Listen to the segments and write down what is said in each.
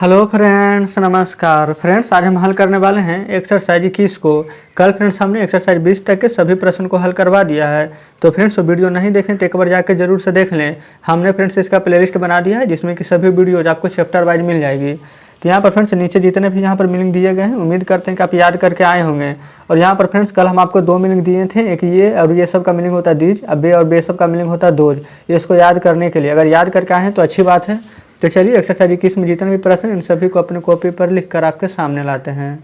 Hello friends, नमस्कार friends. आज हम हल करने वाले हैं एक्सरसाइज 21 को। कल फ्रेंड्स हमने एक्सरसाइज 20 तक के सभी प्रश्न को हल करवा दिया है। तो फ्रेंड्स वो वीडियो नहीं देखें तो एक बार जाकर जरूर से देख लें। हमने फ्रेंड्स इसका प्लेलिस्ट बना दिया है जिसमें कि सभी वीडियोज आपको चैप्टर वाइज मिल जाएगी। तो यहाँ पर फ्रेंड्स नीचे जितने भी यहाँ पर मीनिंग दिए गए हैं उम्मीद करते हैं कि आप याद करके आए होंगे। और यहाँ पर फ्रेंड्स कल हम आपको दो मीनिंग दिए थे, एक ये और ये सब का मीनिंग होता है दीज, अब बे और बे सब का मीनिंग होता है दोज। इसको याद करने के लिए अगर याद करके आए हैं तो अच्छी बात है। तो चलिए एक्सरसाइज 21 में जितने भी प्रश्न इन सभी को अपने कॉपी पर लिखकर आपके सामने लाते हैं।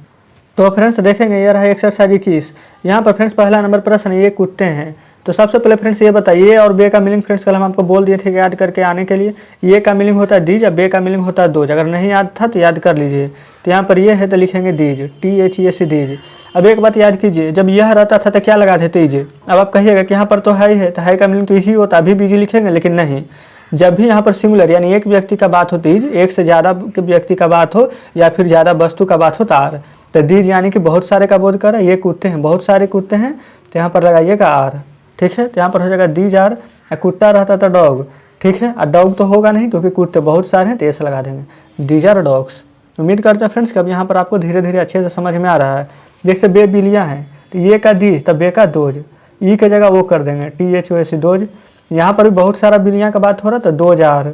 तो फ्रेंड्स देखेंगे ये रहा एक्सरसाइज 21। यहाँ पर फ्रेंड्स पहला नंबर प्रश्न ये कुत्ते हैं। तो सबसे पहले फ्रेंड्स ये बताइए ये और बे का मीनिंग फ्रेंड्स कल हम आपको बोल दिए थे कि याद करके आने के लिए। ये का मीनिंग होता है दीज, अब बे का मीनिंग होता है दोज। अगर नहीं याद था तो याद कर लीजिए। तो यहाँ पर ये है तो लिखेंगे दीज, THES दीज। अब एक बात याद कीजिए, जब यह रहता था तो क्या लगाते थे इजे। अब आप कहिएगा कि यहाँ पर तो है ही है, तो है का मीनिंग तो इसी होता, अभी बीजी लिखेंगे, लेकिन नहीं। जब भी यहाँ पर सिंगुलर यानी एक व्यक्ति का बात हो दीज, एक से ज़्यादा के व्यक्ति का बात हो या फिर ज़्यादा वस्तु का बात हो तार, तो दीज यानी कि बहुत सारे का बोध कर रहा है। ये कुत्ते हैं, बहुत सारे कुत्ते हैं, तो यहाँ पर लगाइएगा आर। ठीक है, तो यहाँ पर हो जाएगा दीज आर। कुत्ता रहता था डॉग, ठीक है, और डॉग तो होगा नहीं क्योंकि कुत्ते बहुत सारे हैं, तो ऐसे लगा देंगे दीज आर डॉग्स। उम्मीद करते हैं फ्रेंड्स कि अब यहाँ पर आपको धीरे धीरे अच्छे से समझ में आ रहा है। जैसे बे बिलियाँ हैं तो ये का दीज तब बे का दोज, ई की जगह वो कर देंगे THOS दोज। यहाँ पर भी बहुत सारा बिल्लियाँ का बात हो रहा था, दो जार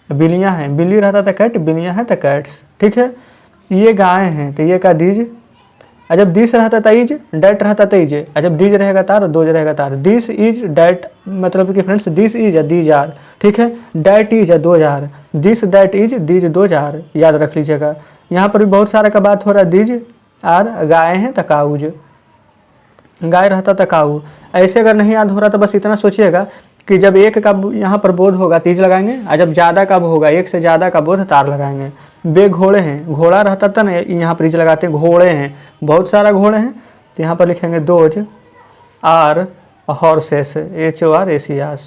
बिल्लियाँ हैं, बिल्ली रहता था कैट, बिल्लियाँ हैं तो कैट्स। ठीक है, ये गाय हैं तो ये का दीज, और जब दिस रहता था इज, डैट रहता था इज, और जब दीज रहेगा तार, दोज रहेगा तार। दिस इज डैट मतलब कि फ्रेंड्स दिस इज है दीज आर, ठीक है, डैट इज है दो jar, this that is these दो जार, याद रख लीजिएगा। यहाँ पर भी बहुत सारा का बात हो रहा है, दीज आर गाय हैं तो काउज, गाय रहता था काऊ। ऐसे अगर नहीं याद हो रहा तो बस इतना सोचिएगा कि जब एक का यहाँ पर बोध होगा तीज लगाएंगे, और जब ज़्यादा का होगा एक से ज़्यादा का बोध तार लगाएंगे। बे घोड़े हैं, घोड़ा रहता था ना, यहाँ पर तीज लगाते हैं, घोड़े हैं, बहुत सारा घोड़े हैं, तो यहाँ पर लिखेंगे दोज आर हॉर्सेस, HORSES।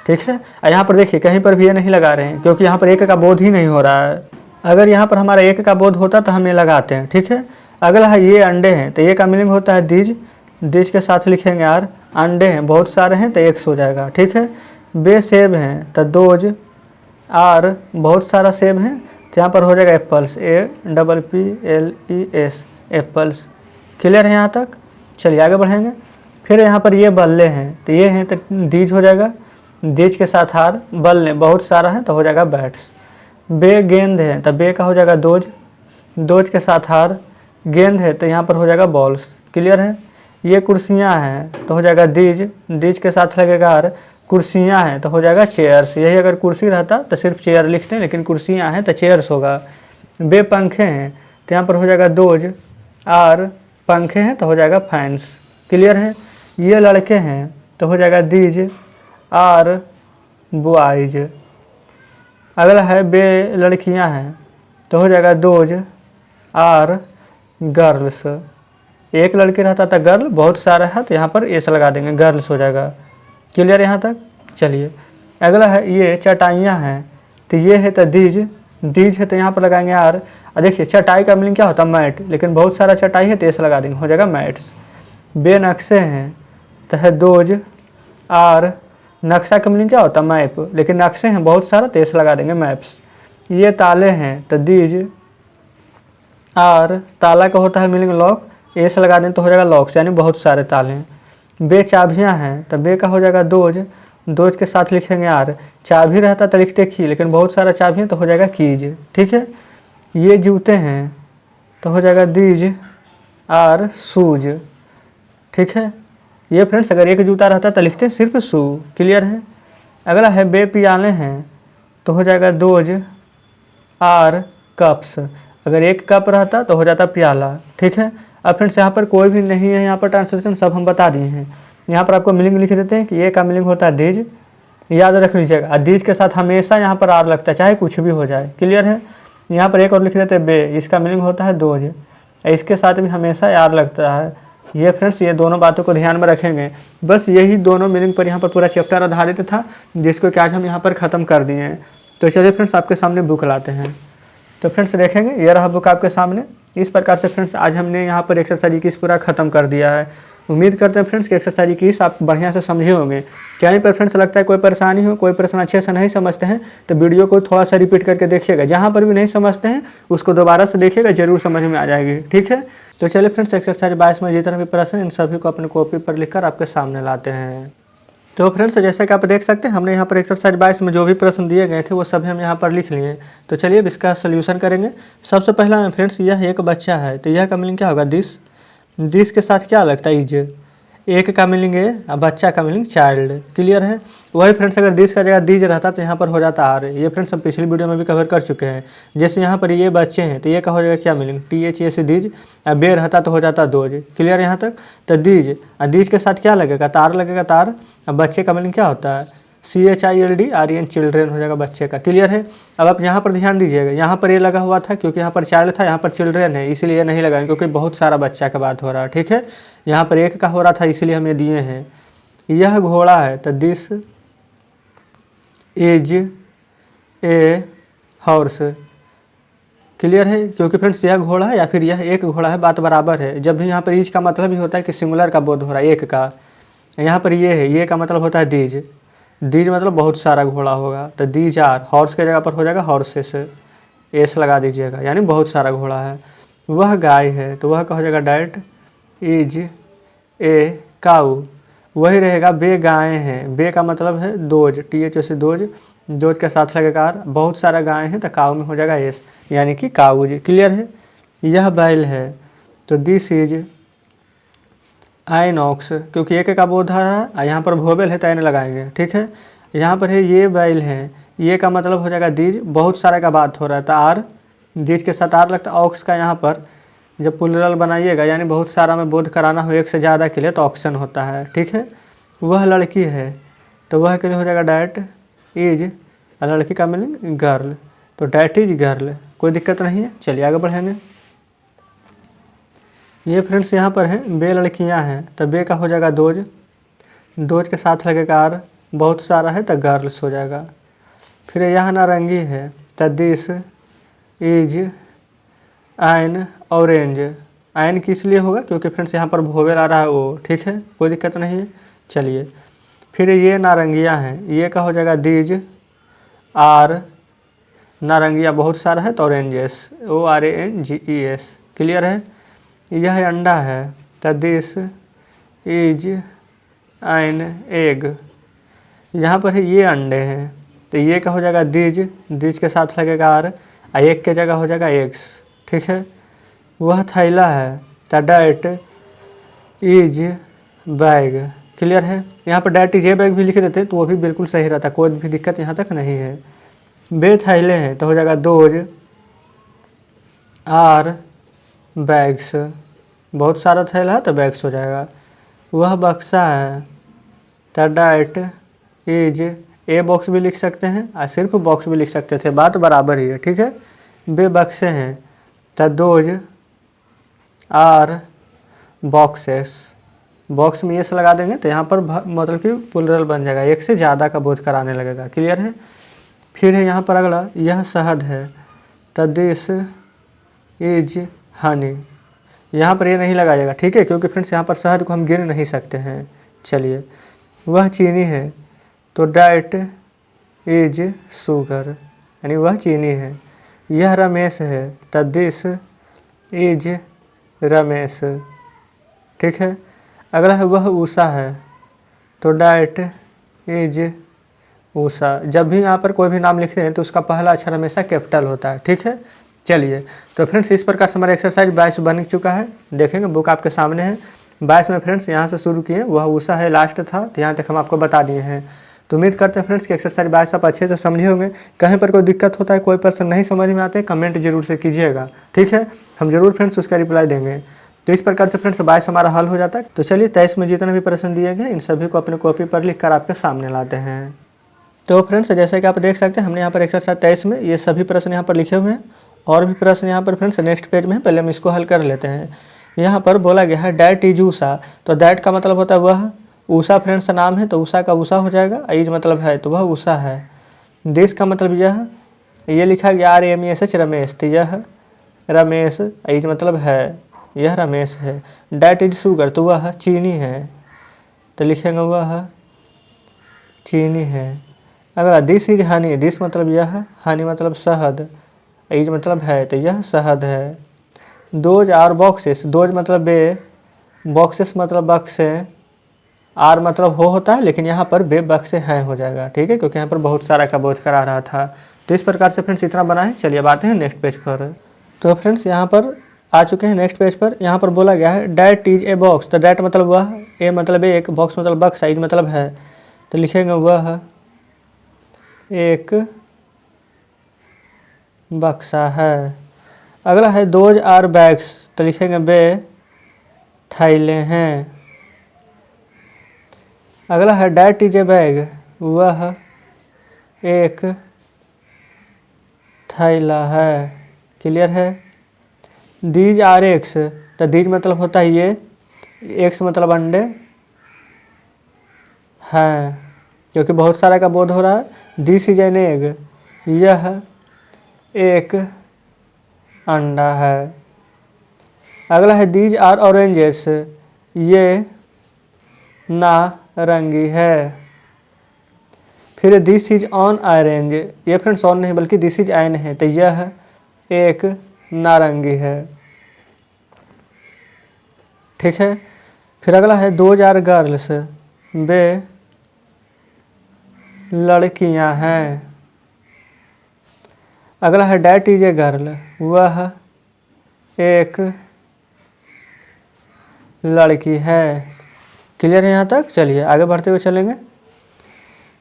ठीक है, और यहाँ पर देखिए कहीं पर भी ये नहीं लगा रहे हैं क्योंकि यहाँ पर एक का बोध ही नहीं हो रहा है। अगर यहाँ पर हमारा एक का बोध होता तो हम ये लगाते हैं। ठीक है, अगला है ये अंडे हैं, तो ये का मीनिंग होता है दीज, दीज के साथ लिखेंगे आर। अंडे हैं, बहुत सारे हैं तो एक हो जाएगा। ठीक है, बे सेब हैं तो दोज आर, बहुत सारा सेब हैं, तो यहाँ पर हो जाएगा एप्पल्स, APPLES एप्पल्स। क्लियर है यहाँ तक? चलिए आगे बढ़ेंगे। फिर यहाँ पर ये बल्ले हैं तो ये हैं तो दीज हो जाएगा, दीज के साथ आर, बल्ले बहुत सारा है तो हो जाएगा बैट्स। बे गेंद है तो बे का हो जाएगा दोज, दोज के साथ आर, गेंद है तो यहाँ पर हो जाएगा बॉल्स। क्लियर है। ये कुर्सियाँ हैं तो हो जाएगा दीज, दीज के साथ लगेगा आर, कुर्सियाँ हैं तो हो जाएगा चेयर्स। यही अगर कुर्सी रहता तो सिर्फ चेयर लिखते हैं, लेकिन कुर्सियाँ हैं तो चेयर्स होगा। बे पंखे हैं तो यहाँ पर हो जाएगा दोज आर, पंखे हैं तो हो जाएगा फैंस। क्लियर है। ये लड़के हैं तो हो जाएगा दीज आर बॉयज। अगला है बे लड़कियाँ हैं तो हो जाएगा दोज आर गर्ल्स। एक लड़के रहता था गर्ल, बहुत सारा है तो यहाँ पर एस लगा देंगे, गर्ल्स हो जाएगा। क्लियर यहाँ तक? चलिए अगला है ये चटाइयाँ हैं तो ये है तो दीज, दीज है तो यहाँ पर लगाएंगे आर। और देखिए चटाई का मीनिंग क्या होता है मैट, लेकिन बहुत सारा चटाई है तो एस लगा देंगे, हो जाएगा मैट्स। बे नक्शे हैं तो है दोज आर, नक्शा का मीनिंग क्या होता है मैप, लेकिन नक्शे हैं बहुत सारा तो एस लगा देंगे मैप्स। ये ताले हैं तो दीज आर, ताला का होता है मीनिंग लॉक, एस लगा दें तो हो जाएगा लॉक्स, यानी बहुत सारे ताले हैं। बे चाबियाँ हैं तो बे का हो जाएगा दोज, दोज के साथ लिखेंगे आर। चाबी रहता तो लिखते की, लेकिन बहुत सारा चाबी है तो हो जाएगा कीज। ठीक है। ये जूते हैं तो हो जाएगा दीज आर शूज। ठीक है। ये फ्रेंड्स अगर एक जूता रहता तो लिखते सिर्फ शू। क्लियर है। अगला है बे पियाले हैं तो हो जाएगा दोज आर कप्स। अगर एक कप रहता तो हो जाता प्याला। ठीक है। अब फ्रेंड्स यहाँ पर कोई भी नहीं है, यहाँ पर ट्रांसलेशन सब हम बता दिए हैं। यहाँ पर आपको मीनिंग लिख देते हैं कि ये का मीनिंग होता है दीज, याद रख लीजिएगा। दीज के साथ हमेशा यहाँ पर आर लगता है, चाहे कुछ भी हो जाए। क्लियर है। यहाँ पर एक और लिख देते हैं बे, इसका मीनिंग होता है दोज, इसके साथ भी हमेशा आर लगता है। ये फ्रेंड्स ये दोनों बातों को ध्यान में रखेंगे। बस यही दोनों मीनिंग पर यहाँ पर पूरा चैप्टर आधारित था, जिसको कि आज हम यहाँ पर ख़त्म कर दिए हैं। तो चलिए फ्रेंड्स आपके सामने बुक लाते हैं। तो फ्रेंड्स देखेंगे ये रहा बुक आपके सामने। इस प्रकार से फ्रेंड्स आज हमने यहाँ पर एक्सरसाइज 21 पूरा ख़त्म कर दिया है। उम्मीद करते हैं फ्रेंड्स कि एक्सरसाइज 21 आप बढ़िया से समझे होंगे। कहीं पर फ्रेंड्स लगता है कोई परेशानी हो, कोई प्रश्न अच्छे से नहीं समझते हैं तो वीडियो को थोड़ा सा रिपीट करके देखिएगा। जहाँ पर भी नहीं समझते हैं उसको दोबारा से देखिएगा, जरूर समझ में आ जाएगी। ठीक है, तो चलिए फ्रेंड्स एक्सरसाइज 22 में जितने भी प्रश्न इन सभी को अपने कॉपी पर लिखकर आपके सामने लाते हैं। तो फ्रेंड्स जैसे कि आप देख सकते हैं हमने यहाँ पर एक्सरसाइज 22 में जो भी प्रश्न दिए गए थे वो सभी हम यहाँ पर लिख लिए। तो चलिए अब इसका सोल्यूशन करेंगे। सबसे पहला फ्रेंड्स यह एक बच्चा है, तो यह का मीनिंग क्या होगा? दिस के साथ क्या लगता है? इज। एक का मीनिंग है और बच्चा का मीनिंग चाइल्ड। क्लियर है? वही फ्रेंड्स अगर दिस का जगह दीज रहता तो यहाँ पर हो जाता आर। ये फ्रेंड्स हम पिछली वीडियो में भी कवर कर चुके हैं। जैसे यहाँ पर ये बच्चे हैं तो ये का हो जाएगा क्या मीनिंग? TH से दीज, और बे रहता तो हो जाता दोज। क्लियर यहाँ तक? तो दीज, और दीज के साथ क्या लगेगा? तार लगेगा, तार। और बच्चे का मीनिंग क्या होता है? CHILD चिल्ड्रेन हो जाएगा बच्चे का। क्लियर है? अब आप यहाँ पर ध्यान दीजिएगा, यहाँ पर ये लगा हुआ था क्योंकि यहाँ पर चाइल्ड था, यहाँ पर चिल्ड्रेन है इसलिए नहीं लगाएंगे क्योंकि बहुत सारा बच्चा का बात हो रहा है। ठीक है, यहाँ पर एक का हो रहा था इसलिए हमें दिए हैं। यह घोड़ा है तो this is a horse. Clear है? क्योंकि फ्रेंड्स यह घोड़ा है या फिर यह एक घोड़ा है, बात बराबर है। जब भी यहाँ पर इज का मतलब ही होता है कि सिंगुलर का बोध हो रहा है, एक का। यहाँ पर ये है, ये का मतलब होता है दीज। दीज मतलब बहुत सारा घोड़ा होगा, तो दीज आर। हॉर्स के जगह पर हो जाएगा हॉर्सेस, एस लगा दीजिएगा, यानी बहुत सारा घोड़ा है। वह गाय है तो वह का हो जाएगा डैट इज ए काऊ। वही रहेगा बे गायें हैं। बे का मतलब है दोज, TH से दोज, दोज के साथ लगेगा आर। बहुत सारा गाय है तो काऊ में हो जाएगा एस, यानी कि काऊज। क्लियर है? यह बैल है तो दिस इज आइनॉक्स, क्योंकि एक का बोध है, यहाँ पर भोबेल है तो एन लगाएंगे। ठीक है, यहाँ पर है ये बैल है, ये का मतलब हो जाएगा दीज। बहुत सारा का बात हो रहा है तो आर, दीज के साथ आर लगता है। ऑक्स का यहाँ पर जब प्लुरल बनाइएगा यानी बहुत सारा में बोध कराना हो एक से ज़्यादा के लिए तो ऑक्शन होता है। ठीक है, वह लड़की है तो वह के लिए हो जाएगा डैट इज, लड़की का मीनिंग गर्ल, तो डैट इज गर्ल। कोई दिक्कत नहीं है, चलिए आगे बढ़ेंगे। ये फ्रेंड्स यहाँ पर है बे लड़कियाँ हैं तो बे का हो जाएगा दोज, दोज के साथ लगेगा आर। बहुत सारा है तो गर्ल्स हो जाएगा। फिर यह नारंगी है तो दिस इज आइन ऑरेंज। आइन किस लिए होगा? क्योंकि फ्रेंड्स यहाँ पर भोवेल आ रहा है ओ। ठीक है, कोई दिक्कत नहीं है, चलिए। फिर ये नारंगियाँ हैं, ये का हो जाएगा दीज आर। नारंगिया बहुत सारा है तो ऑरेंजेस, ORANGES। क्लियर है? यह अंडा है तो दिस इज एन एग। यहाँ पर है ये अंडे हैं तो ये का हो जाएगा दीज, दीज के साथ लगेगा आर, एक के जगह हो जाएगा एग्स। ठीक है, वह थैला है तो डैट इज बैग। क्लियर है? यहाँ पर डैट इज ए बैग भी लिख देते तो वो भी बिल्कुल सही रहता, कोई भी दिक्कत यहाँ तक नहीं है। बे थैले हैं तो हो जाएगा दोज आर बैग्स। बहुत सारा थैला है तो बैग्स हो जाएगा। वह बक्सा है तो डैट इज ए बॉक्स भी लिख सकते हैं और सिर्फ बॉक्स भी लिख सकते थे, बात बराबर ही है। ठीक है, बे बक्से हैं तो दोज आर बॉक्सेस। बॉक्स में एस लगा देंगे तो यहाँ पर मतलब कि प्लुरल बन जाएगा, एक से ज़्यादा का बोध कराने लगेगा। क्लियर है? फिर है यहाँ पर अगला, यह शहद है तो दिस इज हनी। यहाँ पर ये नहीं लगाइएगा, ठीक है, क्योंकि फ्रेंड्स यहाँ पर शहद को हम गिन नहीं सकते हैं। चलिए, वह चीनी है तो डैट इज शुगर, यानी वह चीनी है। यह रमेश है तो दिस इज रमेश। ठीक है, अगला है वह उषा है तो डैट इज उषा। जब भी यहाँ पर कोई भी नाम लिखते हैं तो उसका पहला अक्षर हमेशा कैपिटल होता है। ठीक है, चलिए तो फ्रेंड्स इस प्रकार से हमारा एक्सरसाइज 22 बन चुका है। देखेंगे बुक आपके सामने है। 22 में फ्रेंड्स यहाँ से शुरू किए, वह उषा है लास्ट था तो यहाँ तक हम आपको बता दिए हैं। तो उम्मीद करते हैं फ्रेंड्स कि एक्सरसाइज 22 आप अच्छे से समझे होंगे। कहीं पर कोई दिक्कत होता है, कोई प्रश्न नहीं समझ में आते, कमेंट जरूर से कीजिएगा। ठीक है, हम जरूर फ्रेंड्स उसका रिप्लाई देंगे। तो इस प्रकार से फ्रेंड्स 22 हमारा हल हो जाता है। तो चलिए 23 में जितने भी प्रश्न दिए गए इन सभी को अपने कॉपी पर लिख कर आपके सामने लाते हैं। तो फ्रेंड्स जैसे कि आप देख सकते हैं हमने यहाँ पर एक्सरसाइज 23 में ये सभी प्रश्न यहाँ पर लिखे हुए हैं और भी प्रश्न यहाँ पर फ्रेंड्स नेक्स्ट पेज में है। पहले हम इसको हल कर लेते हैं। यहाँ पर बोला गया है डैट इज उषा, तो डैट का मतलब होता है वह। उषा फ्रेंड्स का नाम है तो उषा का उषा हो जाएगा। इज मतलब है तो वह उषा है। देश का मतलब यह, ये लिखा गया RAMESH रमेश, तो यह रमेश। इज मतलब है, यह रमेश है। डैट इज शुगर, तो वह चीनी है, तो लिखेंगे वह चीनी है। अगला दिस इज हनी, दिस मतलब यह, हनी मतलब शहद, इज मतलब है, तो यह शहद है। दोज आर बॉक्सेस, दोज मतलब बे, बॉक्सेस मतलब बक्से, आर मतलब हो होता है, लेकिन यहाँ पर बे बक्से हैं हो जाएगा, ठीक है, क्योंकि यहाँ पर बहुत सारा का बोझ करा रहा था। तो इस प्रकार से फ्रेंड्स इतना बना है। चलिए अब आते हैं नेक्स्ट पेज पर। तो फ्रेंड्स यहाँ पर आ चुके हैं नेक्स्ट पेज पर। यहाँ पर बोला गया है डैट इज ए बॉक्स, तो डैट मतलब वह, ए मतलब एक, बॉक्स मतलब बक्सा, इज मतलब है, तो लिखेंगे वह एक बक्सा है। अगला है दोज आर बैग्स, तो लिखेंगे बे थैले हैं। अगला है डैट इज ए बैग, वह एक थैला है। क्लियर है। दीज आर एग्स, तो दीज मतलब होता है ये, एग्स मतलब अंडे हैं, क्योंकि बहुत सारा का बोध हो रहा है। दिस इज एन एग, यह एक अंडा है। अगला है दीज आर ऑरेंजेस, ये नारंगी है। फिर दिस इज ऑन ऑरेंज, ये फ्रेंड्स ऑन नहीं बल्कि दिस इज एन है, तो यह एक नारंगी है। ठीक है। फिर अगला है दोज आर गर्ल्स, वे लड़कियां हैं। अगला है डैट इज ए गर्ल, वह एक लड़की है। क्लियर है यहाँ तक। चलिए आगे बढ़ते हुए चलेंगे।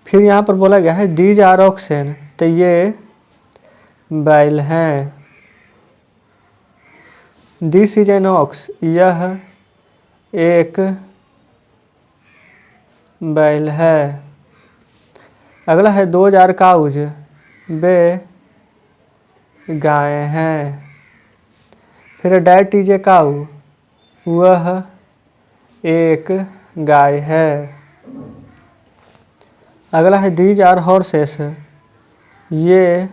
फिर यहाँ पर बोला गया है दीज आर ऑक्सेन, तो ये बैल हैं। दिस इज एन ऑक्स, यह एक बैल है। अगला है दोज आर काउज, वे गाय हैं। फिर डैट इज ए काऊ, वह एक गाय है। अगला है दीज आर हॉर्सेस, ये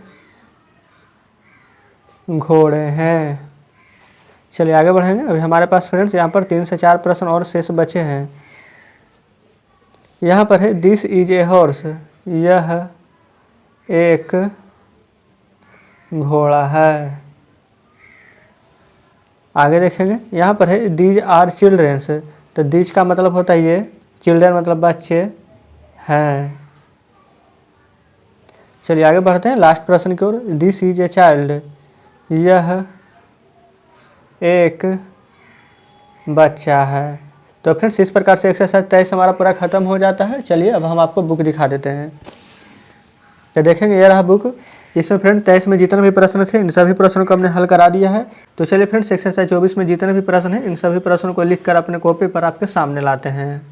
घोड़े हैं। चलिए आगे बढ़ेंगे। अभी हमारे पास फ्रेंड्स यहाँ पर 3 से 4 प्रश्न और शेष बचे हैं। यहाँ पर है दिस इज ए हॉर्स, यह एक घोड़ा है। आगे देखेंगे। यहाँ पर है दीज आर चिल्ड्रेंस, तो दीज का मतलब होता है ये, चिल्ड्रेन मतलब बच्चे हैं। चलिए आगे बढ़ते हैं लास्ट प्रश्न की ओर। दिस इज ए चाइल्ड, यह एक बच्चा है। तो फ्रेंड्स इस प्रकार से एक्सरसाइज 23 हमारा पूरा खत्म हो जाता है। चलिए अब हम आपको बुक दिखा देते हैं। तो देखेंगे ये रहा बुक। इसमें फ्रेंड 23 में जितने भी प्रश्न थे इन सभी प्रश्नों को हमने हल करा दिया है। तो चलिए फ्रेंड्स एक्सरसाइज 24 में जितने भी प्रश्न हैं इन सभी प्रश्नों को लिखकर अपने कॉपी पर आपके सामने लाते हैं।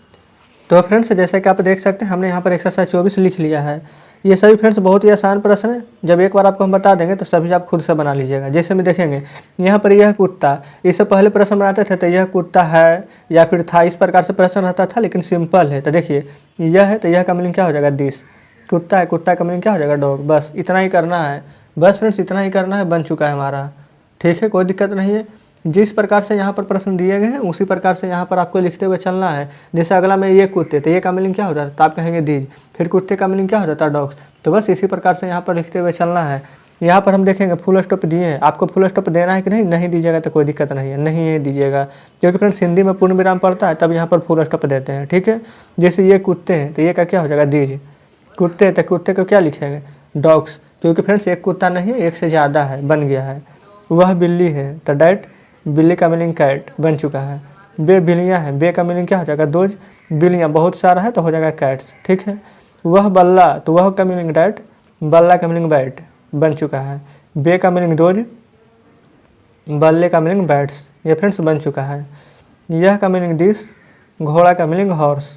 तो फ्रेंड्स जैसे कि आप देख सकते हैं हमने यहाँ पर एक्सरसाइज 24 लिख लिया है। ये सभी फ्रेंड्स बहुत ही आसान प्रश्न है। जब एक बार आपको हम बता देंगे तो सभी आप खुद से बना लीजिएगा। जैसे में देखेंगे यहाँ पर यह कुत्ता, इससे पहले प्रश्न बनाते थे तो यह कुत्ता है या फिर था, इस प्रकार से प्रश्न रहता था, लेकिन सिंपल है। तो देखिए यह है तो यह का मीनिंग क्या हो जाएगा दिस, कुत्ता है, कुत्ता का मीनिंग क्या हो जाएगा डॉग। बस इतना ही करना है। बस फ्रेंड्स इतना ही करना है, बन चुका है हमारा। ठीक है, कोई दिक्कत नहीं है। जिस प्रकार से यहाँ पर प्रश्न दिए गए हैं उसी प्रकार से यहाँ पर आपको लिखते हुए चलना है। जैसे अगला में ये कुत्ते, तो ये का मीनिंग क्या हो जाता है, तो आप कहेंगे दीज। फिर कुत्ते का मीनिंग क्या हो जाता है डॉग्स। तो बस इसी प्रकार से यहाँ पर लिखते हुए चलना है। यहाँ पर हम देखेंगे फुल स्टॉप दिए हैं, आपको फुल स्टॉप देना है कि नहीं, नहीं दीजिएगा तो कोई दिक्कत नहीं है, नहीं है दीजिएगा, क्योंकि फ्रेंड्स हिंदी में पूर्ण विराम पड़ता है तब यहाँ पर फुल स्टॉप देते हैं। ठीक है। जैसे ये कुत्ते हैं तो ये का क्या हो जाएगा दीज, कुत्ते तो कुत्ते को क्या लिखेंगे डॉग्स, क्योंकि फ्रेंड्स एक कुत्ता नहीं है, एक से ज़्यादा है, बन गया है। वह बिल्ली है तो डैट, बिल्ली का मीनिंग कैट, बन चुका है। बे बिल्लियाँ हैं, बे का मीनिंग क्या हो जाएगा दोज, बिल्लियाँ बहुत सारा है तो हो जाएगा कैट्स। ठीक है। वह बल्ला, तो वह का मीनिंग डैट, बल्ला का मीनिंग बैट, बन चुका है। बे का मीनिंग दोज, बल्ले का मीनिंग बैट्स, ये फ्रेंड्स बन चुका है। यह का मीनिंग दिस, घोड़ा का मीनिंग हॉर्स।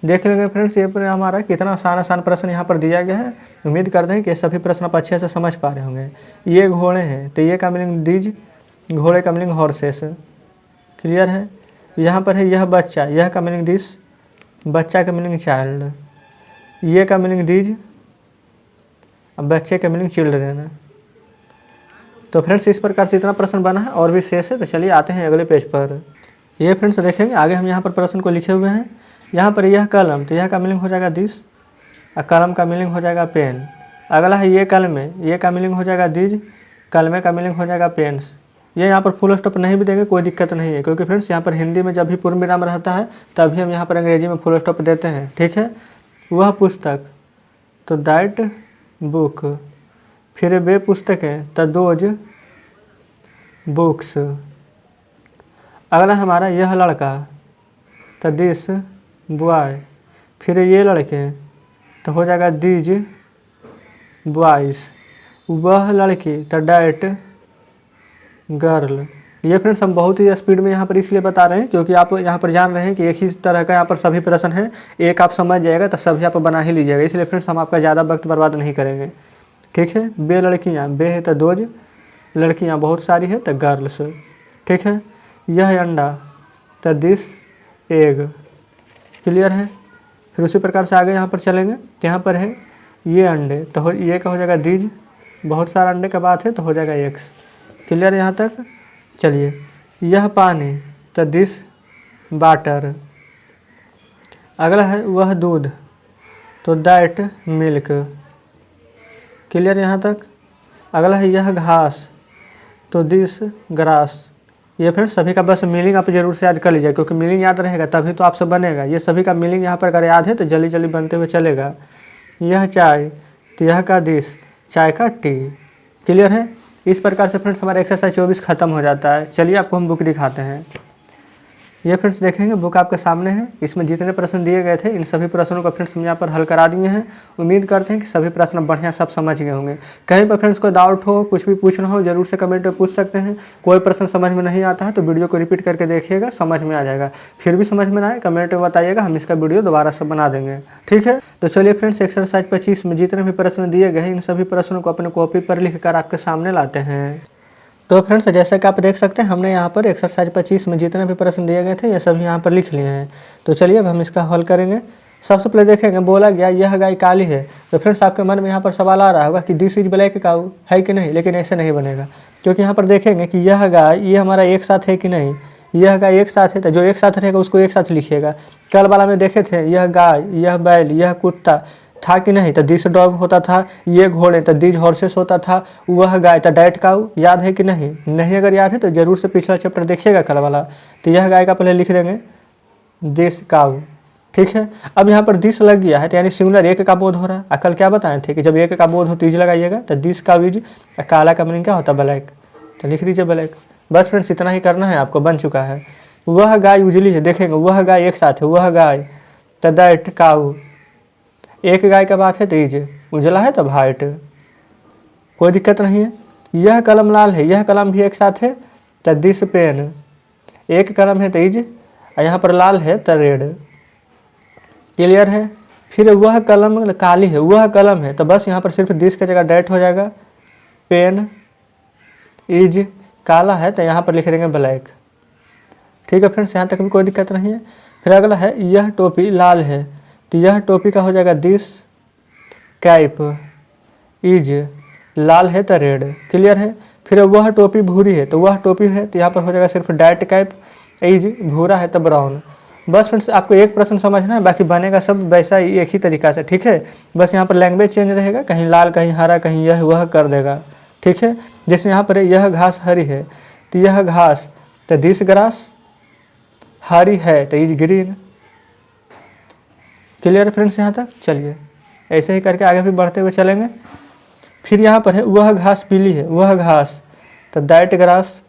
देख लेंगे फ्रेंड्स ये पर हमारा कितना आसान प्रश्न यहाँ पर दिया गया है। उम्मीद करते हैं कि सभी प्रश्न आप अच्छे से समझ पा रहे होंगे। ये घोड़े हैं तो ये का मीनिंग दीज, घोड़े का मीनिंग हॉर्सेस। क्लियर है। यहाँ पर है यह बच्चा, यह का मीनिंग दिस, बच्चा का मीनिंग चाइल्ड। ये का मीनिंग दीज, बच्चे का मीनिंग चिल्ड्रेन। तो फ्रेंड्स इस प्रकार से इतना प्रश्न बना है और भी शेष है। तो चलिए आते हैं अगले पेज पर। ये फ्रेंड्स देखेंगे आगे हम यहाँ पर प्रश्न को लिखे हुए हैं। यहाँ पर यह कलम, तो यह का मीनिंग हो जाएगा दिस, और कलम का मीनिंग हो जाएगा पेन। अगला है ये कलमे, ये का मीनिंग हो जाएगा दीज, कलमे का मीनिंग हो जाएगा पेन्स। ये यहाँ पर फुल स्टॉप नहीं भी देंगे कोई दिक्कत नहीं है, क्योंकि फ्रेंड्स यहाँ पर हिंदी में जब भी पूर्ण विराम रहता है तभी हम यहाँ पर अंग्रेजी में फुल स्टॉप देते हैं, ठीक है। वह पुस्तक, तो दैट बुक। फिर वे पुस्तकें, तो दोज बुक्स। अगला हमारा यह लड़का, तो दिस बॉय। फिर ये लड़के, तो हो जाएगा दीज बॉयज़। वह लड़की, तो डैट गर्ल। ये फ्रेंड्स हम बहुत ही स्पीड में यहाँ पर इसलिए बता रहे हैं क्योंकि आप यहाँ पर जान रहे हैं कि एक ही तरह का यहाँ पर सभी प्रश्न है, एक आप समझ जाएगा तो सभी आप बना ही लीजिएगा, इसलिए फ्रेंड्स हम आपका ज़्यादा वक्त बर्बाद नहीं करेंगे, ठीक है। बे लड़कियाँ, बे है तो दोज, लड़कियाँ बहुत सारी है तो गर्ल्स, ठीक है। यह है अंडा, तो दिस एग। क्लियर है। फिर उसी प्रकार से आगे यहाँ पर चलेंगे, यहाँ पर है ये अंडे, तो ये का हो जाएगा दीज, बहुत सारा अंडे का बात है तो हो जाएगा एक्स। क्लियर यहाँ तक। चलिए यह पानी, तो दिस वाटर। अगला है वह दूध, तो दैट मिल्क। क्लियर यहाँ तक। अगला है यह घास, तो दिस ग्रास। ये फ्रेंड्स सभी का बस मीनिंग आप जरूर से याद कर लीजिए, क्योंकि मीनिंग याद रहेगा तभी तो आपसे बनेगा। ये सभी का मीनिंग यहाँ पर अगर याद है तो जल्दी जल्दी बनते हुए चलेगा। यह चाय, तो यह का दिस, चाय का टी। क्लियर है। इस प्रकार से फ्रेंड्स हमारा एक्सरसाइज 24 खत्म हो जाता है। चलिए आपको हम बुक दिखाते हैं। ये फ्रेंड्स देखेंगे बुक आपके सामने है, इसमें जितने प्रश्न दिए गए थे इन सभी प्रश्नों को फ्रेंड्स हम यहाँ पर हल करा दिए हैं। उम्मीद करते हैं कि सभी प्रश्न बढ़िया सब समझ गए होंगे। कहीं पर फ्रेंड्स कोई डाउट हो, कुछ भी पूछना हो जरूर से कमेंट में पूछ सकते हैं। कोई प्रश्न समझ में नहीं आता है तो वीडियो को रिपीट करके देखिएगा, समझ में आ जाएगा। फिर भी समझ में ना आए कमेंट में बताइएगा, हम इसका वीडियो दोबारा से बना देंगे, ठीक है। तो चलिए फ्रेंड्स एक्सरसाइज 25 में जितने भी प्रश्न दिए गए हैं इन सभी प्रश्नों को अपने कॉपी पर लिख कर आपके सामने लाते हैं। तो फ्रेंड्स जैसा कि आप देख सकते हैं हमने यहाँ पर एक्सरसाइज 25 में जितने भी प्रश्न दिए गए थे ये सभी यहाँ पर लिख लिए हैं। तो चलिए अब हम इसका हल करेंगे। सबसे पहले देखेंगे बोला गया यह गाय काली है। तो फ्रेंड्स आपके मन में यहाँ पर सवाल आ रहा होगा कि दिस इज ब्लैक काऊ है कि नहीं, लेकिन ऐसे नहीं बनेगा, क्योंकि यहाँ पर देखेंगे कि यह गाय ये हमारा एक साथ है कि नहीं। यह गाय एक साथ है तो जो एक साथ रहेगा उसको एक साथ लिखिएगा। कल वाला में देखे थे यह गाय, यह बैल, यह कुत्ता था कि नहीं, तो दिस डॉग होता था। ये घोड़े तो दिस हॉर्सेस होता था। वह गाय तो डैट काऊ। याद है कि नहीं? नहीं अगर याद है तो जरूर से पिछला चैप्टर देखिएगा कल वाला। तो यह गाय का पहले लिख देंगे दिस काऊ, ठीक है। अब यहाँ पर दिस लग गया है तो यानी सिंगुलर एक का बोध हो रहा है। कल क्या बताए थे कि जब एक का बोध हो तो इज लगाइएगा। तो दिस काऊ इज, काला का मीनिंग क्या होता है ब्लैक, तो लिख दीजिए ब्लैक। बस फ्रेंड्स इतना ही करना है आपको, बन चुका है। वह गाय उजली है, देखेंगे वह गाय एक साथ है, वह गाय तो दैट काऊ। एक गाय का बात है तो इज, उजला है तो वाइट, कोई दिक्कत नहीं है। यह कलम लाल है, यह कलम भी एक साथ है तो दिस पेन। एक कलम है तो इज, और यहाँ पर लाल है तो रेड। क्लियर है। फिर वह कलम काली है, वह कलम है तो बस यहाँ पर सिर्फ दिस की जगह डैट हो जाएगा। पेन इज काला है तो यहाँ पर लिख देंगे ब्लैक, ठीक है फ्रेंड्स, यहाँ तक भी कोई दिक्कत नहीं है। फिर अगला है यह टोपी लाल है तो यह टोपी का हो जाएगा दिस कैप इज, लाल है तो रेड। क्लियर है। फिर वह टोपी भूरी है तो वह टोपी है तो यहाँ पर हो जाएगा सिर्फ डैट कैप इज, भूरा है तो ब्राउन। बस फ्रेंड्स आपको एक प्रश्न समझना है, बाकी बनेगा सब वैसा ही एक ही तरीका से, ठीक है। बस यहाँ पर लैंग्वेज चेंज रहेगा, कहीं लाल कहीं हरा कहीं यह वह कर देगा, ठीक है। जैसे यहाँ पर यह घास हरी है तो यह घास तो दिस ग्रास, हरी है तो इज ग्रीन। क्लियर फ्रेंड्स यहाँ तक। चलिए ऐसे ही करके आगे भी बढ़ते हुए चलेंगे। फिर यहाँ पर है वह घास पीली है, वह घास तो दैट ग्रास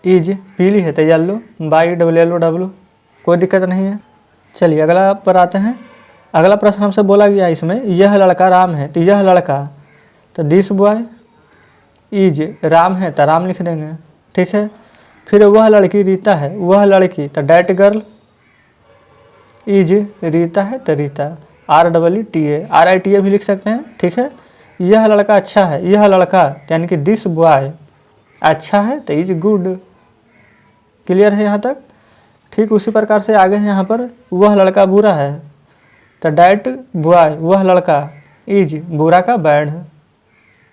इज, पीली है तो येलो, YLLOW, कोई दिक्कत नहीं है। चलिए अगला पर आते हैं। अगला प्रश्न हमसे बोला गया इसमें यह लड़का राम है तो यह लड़का तो दिस बॉय इज, राम है तो राम लिख देंगे, ठीक है। फिर वह लड़की रीता है, वह लड़की तो डैट गर्ल इज, रीता है तो रीता, REETA, RITA भी लिख सकते हैं, ठीक है। यह लड़का अच्छा है, यह लड़का यानी कि दिस बॉय अच्छा है तो इज गुड। क्लियर है यहाँ तक। ठीक उसी प्रकार से आगे है यहाँ पर वह लड़का बुरा है तो डैट बॉय, वह लड़का इज, बुरा का बैड,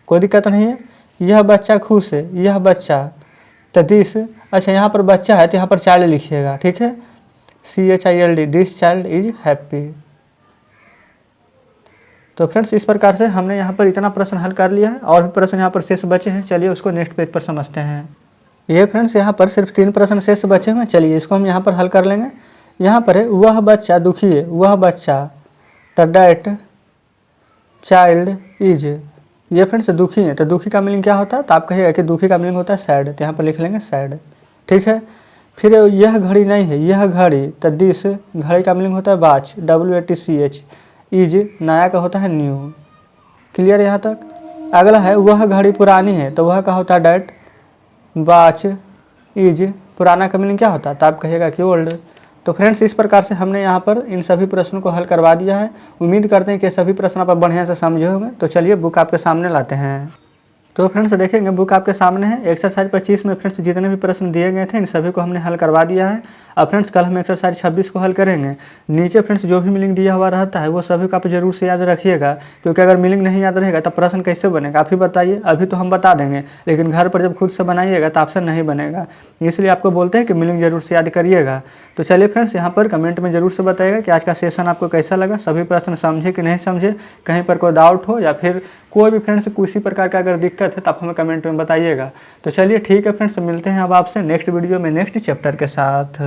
कोई दिक्कत नहीं है। यह बच्चा खुश है, यह बच्चा, तो दिस, अच्छा यहाँ पर बच्चा है तो यहाँ पर चाइल्ड लिखिएगा, ठीक है, CHILD, this child is happy. तो फ्रेंड्स इस प्रकार से हमने यहाँ पर इतना प्रश्न हल कर लिया है, और भी प्रश्न यहाँ पर शेष बचे हैं, चलिए उसको नेक्स्ट पेज पर समझते हैं। ये फ्रेंड्स यहाँ पर सिर्फ 3 प्रश्न शेष बचे हुए हैं, चलिए इसको हम यहाँ पर हल कर लेंगे। यहाँ पर है वह बच्चा दुखी है, वह बच्चा, द डैट चाइल्ड इज, ये फ्रेंड्स दुखी है, तो दुखी का मीनिंग क्या होता है, तो आप कहिएगा कि दुखी का मीनिंग होता है सैड, तो यहाँ पर लिख लेंगे सैड, ठीक है। फिर यह घड़ी नहीं है, यह घड़ी, तो दिस, घड़ी का मीनिंग होता है वॉच, WATCH, इज नया का होता है न्यू, क्लियर यहाँ तक। अगला है वह घड़ी पुरानी है, तो वह का होता है डैट, वॉच इज, पुराना का मीनिंग क्या होता है, तो आप कहिएगा कि ओल्ड। तो फ्रेंड्स इस प्रकार से हमने यहाँ पर इन सभी प्रश्नों को हल करवा दिया है। उम्मीद करते हैं कि सभी प्रश्न आप बढ़िया से समझे होंगे। तो चलिए बुक आपके सामने लाते हैं। तो फ्रेंड्स देखेंगे बुक आपके सामने है। एक्सरसाइज 25 में फ्रेंड्स जितने भी प्रश्न दिए गए थे इन सभी को हमने हल करवा दिया है। अब फ्रेंड्स कल हम एक्सरसाइज 26 को हल करेंगे। नीचे फ्रेंड्स जो भी मीनिंग दिया हुआ रहता है वो सभी को आप जरूर से याद रखिएगा, क्योंकि अगर मीनिंग नहीं याद रहेगा तो प्रश्न कैसे बनेगा आप ही बताइए। अभी तो हम बता देंगे, लेकिन घर पर जब खुद से बनाइएगा तो ऑप्शन नहीं बनेगा, इसलिए आपको बोलते हैं कि मीनिंग जरूर से याद करिएगा। तो चलिए फ्रेंड्स यहाँ पर कमेंट में जरूर से बताइएगा कि आज का सेशन आपको कैसा लगा, सभी प्रश्न समझे कि नहीं समझे, कहीं पर कोई डाउट हो या फिर कोई भी फ्रेंड्स किसी प्रकार का अगर दिक्कत है तो आप हमें कमेंट में बताइएगा। तो चलिए ठीक है फ्रेंड्स, मिलते हैं अब आपसे नेक्स्ट वीडियो में नेक्स्ट चैप्टर के साथ।